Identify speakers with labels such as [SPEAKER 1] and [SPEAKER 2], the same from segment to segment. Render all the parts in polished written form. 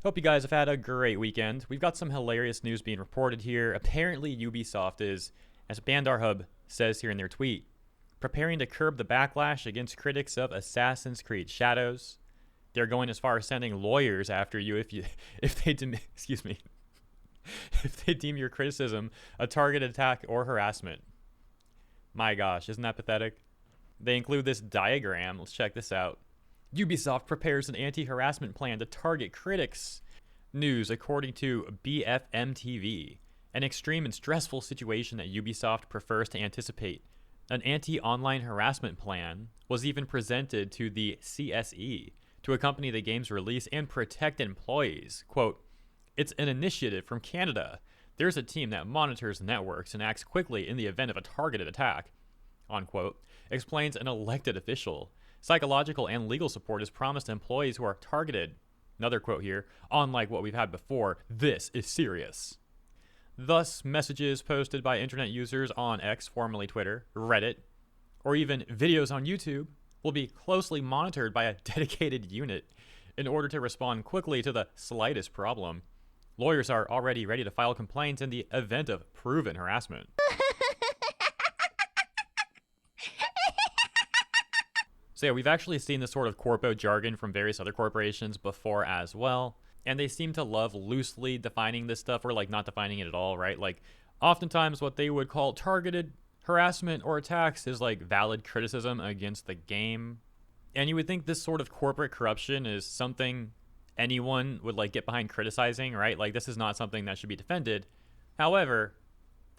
[SPEAKER 1] Hope you guys have had a great weekend. We've got some hilarious news being reported here. Apparently, Ubisoft is, as Bandar Hub says here in their tweet, preparing to curb the backlash against critics of Assassin's Creed Shadows. They're going as far as sending lawyers after you if they excuse me if they deem your criticism a targeted attack or harassment. My gosh, isn't that pathetic? They include this diagram. Let's check this out. Ubisoft prepares an anti-harassment plan to target critics. News according to BFM TV. An extreme and stressful situation that Ubisoft prefers to anticipate. An anti-online harassment plan was even presented to the CSE to accompany the game's release and protect employees. Quote, "It's an initiative from Canada. There's a team that monitors networks and acts quickly in the event of a targeted attack," unquote, explains an elected official. Psychological and legal support is promised to employees who are targeted. Another quote here, "Unlike what we've had before, this is serious." Thus, messages posted by internet users on X, formerly Twitter, Reddit, or even videos on YouTube will be closely monitored by a dedicated unit in order to respond quickly to the slightest problem. Lawyers are already ready to file complaints in the event of proven harassment. So yeah, we've actually seen this sort of corpo jargon from various other corporations before as well. And they seem to love loosely defining this stuff or like not defining it at all, right? Like oftentimes what they would call targeted harassment or attacks is like valid criticism against the game. And you would think this sort of corporate corruption is something anyone would like get behind criticizing, right? Like this is not something that should be defended. However,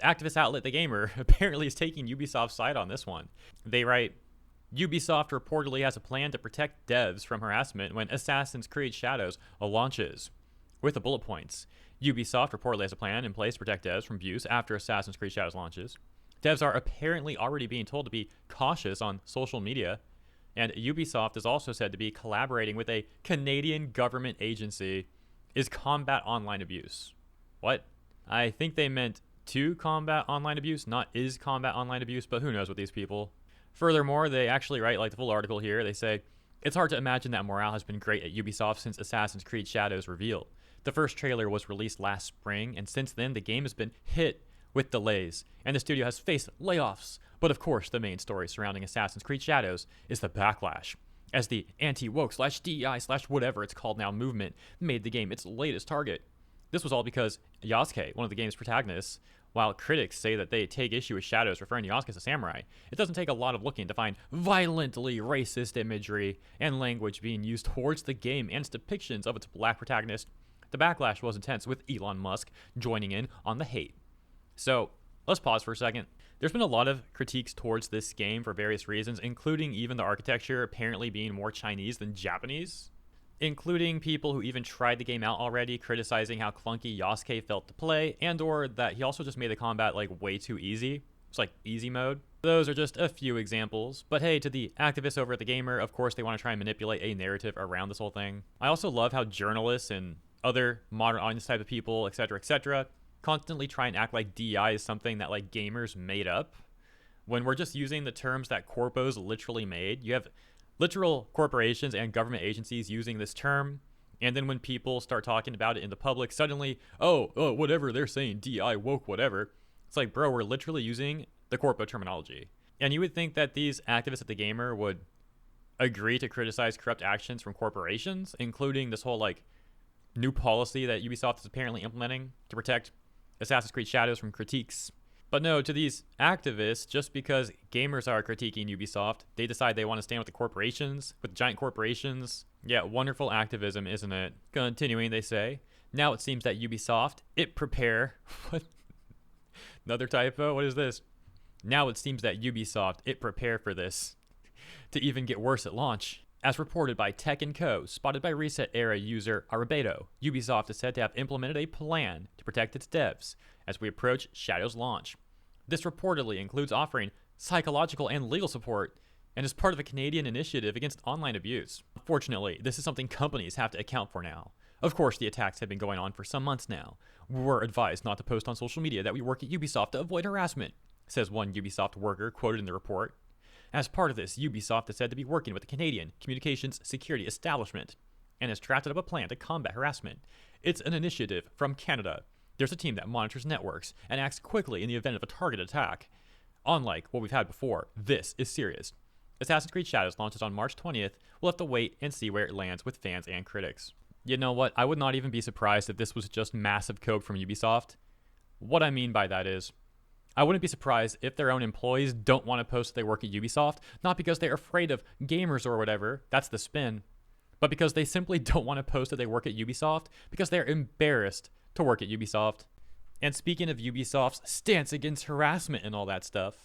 [SPEAKER 1] activist outlet The Gamer apparently is taking Ubisoft's side on this one. They write, Ubisoft reportedly has a plan to protect devs from harassment when Assassin's Creed Shadows launches. With the bullet points, Ubisoft reportedly has a plan in place to protect devs from abuse after Assassin's Creed Shadows launches. Devs are apparently already being told to be cautious on social media, and Ubisoft is also said to be collaborating with a Canadian government agency is combat online abuse. What? I think they meant to combat online abuse, not is combat online abuse, but who knows with these people. Furthermore, they actually write like the full article here. They say, "It's hard to imagine that morale has been great at Ubisoft since Assassin's Creed Shadows reveal. The first trailer was released last spring, and since then the game has been hit with delays, and the studio has faced layoffs. But of course, the main story surrounding Assassin's Creed Shadows is the backlash, as the anti-woke /DEI/whatever it's called now movement made the game its latest target. This was all because Yasuke, one of the game's protagonists, while critics say that they take issue with Shadows referring to Yasuke as a samurai, it doesn't take a lot of looking to find violently racist imagery and language being used towards the game and its depictions of its black protagonist. The backlash was intense, with Elon Musk joining in on the hate." So, let's pause for a second. There's been a lot of critiques towards this game for various reasons, including even the architecture apparently being more Chinese than Japanese, including people who even tried the game out already, criticizing how clunky Yasuke felt to play, and or that he also just made the combat like way too easy. It's like easy mode. Those are just a few examples. But hey, to the activists over at The Gamer, of course they want to try and manipulate a narrative around this whole thing. I also love how journalists and other modern audience type of people, etc., constantly try and act like DEI is something that like gamers made up, when we're just using the terms that corpos literally made. You have literal corporations and government agencies using this term, and then when people start talking about it in the public, suddenly, oh, whatever they're saying, DI, woke, whatever. It's like, bro, we're literally using the corpo terminology. And you would think that these activists at The Gamer would agree to criticize corrupt actions from corporations, including this whole like new policy that Ubisoft is apparently implementing to protect Assassin's Creed Shadows from critiques. But no, to these activists, just because gamers are critiquing Ubisoft, they decide they want to stand with the corporations, with giant corporations. Yeah, wonderful activism, isn't it? Continuing, they say, "Now it seems that Ubisoft, it prepare..." What? Another typo? What is this? "Now it seems that Ubisoft, it prepare for this to even get worse at launch. As reported by Tech & Co., spotted by Reset Era user Arabedo, Ubisoft is said to have implemented a plan to protect its devs as we approach Shadow's launch. This reportedly includes offering psychological and legal support and is part of a Canadian initiative against online abuse. Unfortunately, this is something companies have to account for now. Of course, the attacks have been going on for some months now. We're advised not to post on social media that we work at Ubisoft to avoid harassment," says one Ubisoft worker quoted in the report. As part of this, Ubisoft is said to be working with the Canadian Communications Security Establishment and has drafted up a plan to combat harassment. It's an initiative from Canada. There's a team that monitors networks and acts quickly in the event of a target attack. Unlike what we've had before, this is serious. Assassin's Creed Shadows launches on March 20th. We'll have to wait and see where it lands with fans and critics. You know what? I would not even be surprised if this was just massive coke from Ubisoft. What I mean by that is, I wouldn't be surprised if their own employees don't want to post that they work at Ubisoft, not because they're afraid of gamers or whatever, that's the spin, but because they simply don't want to post that they work at Ubisoft because they're embarrassed to work at Ubisoft. And speaking of Ubisoft's stance against harassment and all that stuff,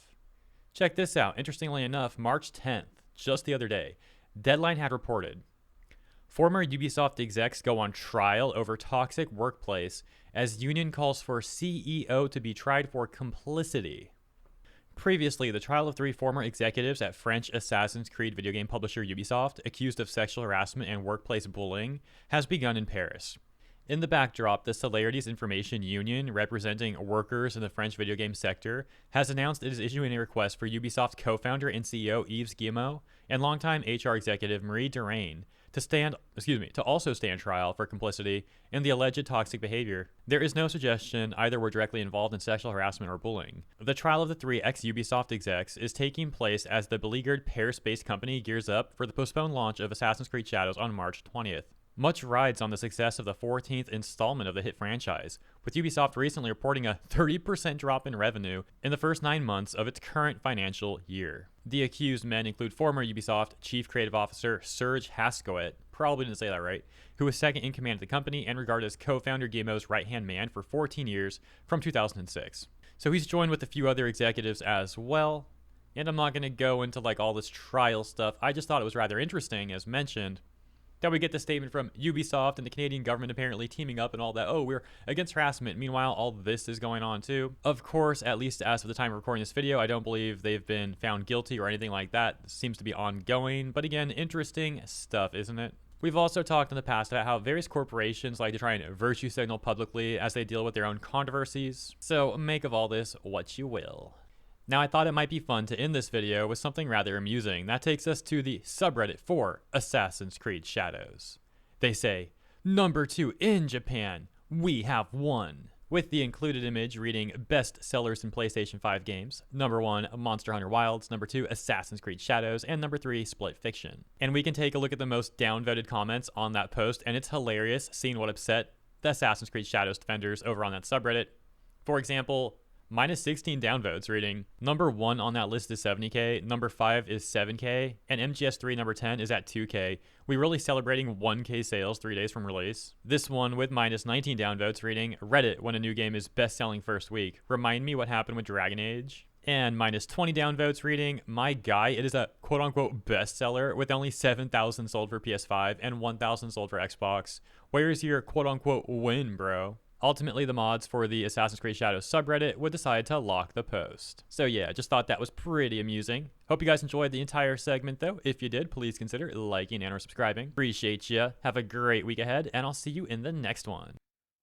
[SPEAKER 1] check this out. Interestingly enough, March 10th, just the other day, Deadline had reported, former Ubisoft execs go on trial over toxic workplace as union calls for CEO to be tried for complicity. Previously, the trial of 3 former executives at French Assassin's Creed video game publisher Ubisoft, accused of sexual harassment and workplace bullying, has begun in Paris. In the backdrop, the Celerities Information Union, representing workers in the French video game sector, has announced it is issuing a request for Ubisoft co-founder and CEO Yves Guillemot and longtime HR executive Marie Derain to also stand trial for complicity in the alleged toxic behavior. There is no suggestion either were directly involved in sexual harassment or bullying. The trial of the 3 ex-Ubisoft execs is taking place as the beleaguered Paris-based company gears up for the postponed launch of Assassin's Creed Shadows on March 20th. Much rides on the success of the 14th installment of the hit franchise, with Ubisoft recently reporting a 30% drop in revenue in the first 9 months of its current financial year. The accused men include former Ubisoft Chief Creative Officer Serge Hascoët, probably didn't say that right, who was second in command of the company and regarded as co-founder Guillemot's right-hand man for 14 years from 2006. So he's joined with a few other executives as well, and I'm not going to go into like all this trial stuff. I just thought it was rather interesting, as mentioned, that we get the statement from Ubisoft and the Canadian government apparently teaming up and all that. Oh, we're against harassment. Meanwhile, all this is going on too. Of course, at least as of the time of recording this video, I don't believe they've been found guilty or anything like that. It seems to be ongoing. But again, interesting stuff, isn't it? We've also talked in the past about how various corporations like to try and virtue signal publicly as they deal with their own controversies. So make of all this what you will. Now, I thought it might be fun to end this video with something rather amusing. That takes us to the subreddit for Assassin's Creed Shadows. They say, "Number 2 in Japan, we have won." With the included image reading Best Sellers in PlayStation 5 Games, number 1, Monster Hunter Wilds, number 2, Assassin's Creed Shadows, and number 3, Split Fiction. And we can take a look at the most downvoted comments on that post, and it's hilarious seeing what upset the Assassin's Creed Shadows defenders over on that subreddit. For example, minus 16 downvotes reading, number 1 on that list is 70k, number 5 is 7k, and MGS3 number 10 is at 2k. We really celebrating 1k sales 3 days from release. This one with minus 19 downvotes reading, Reddit when a new game is best selling first week. Remind me what happened with Dragon Age. And minus 20 downvotes reading, my guy, it is a quote-unquote bestseller with only 7,000 sold for PS5 and 1,000 sold for Xbox. Where's your quote-unquote win, bro? Ultimately, the mods for the Assassin's Creed Shadows subreddit would decide to lock the post. So yeah, just thought that was pretty amusing. Hope you guys enjoyed the entire segment though. If you did, please consider liking and or subscribing. Appreciate ya. Have a great week ahead, and I'll see you in the next one.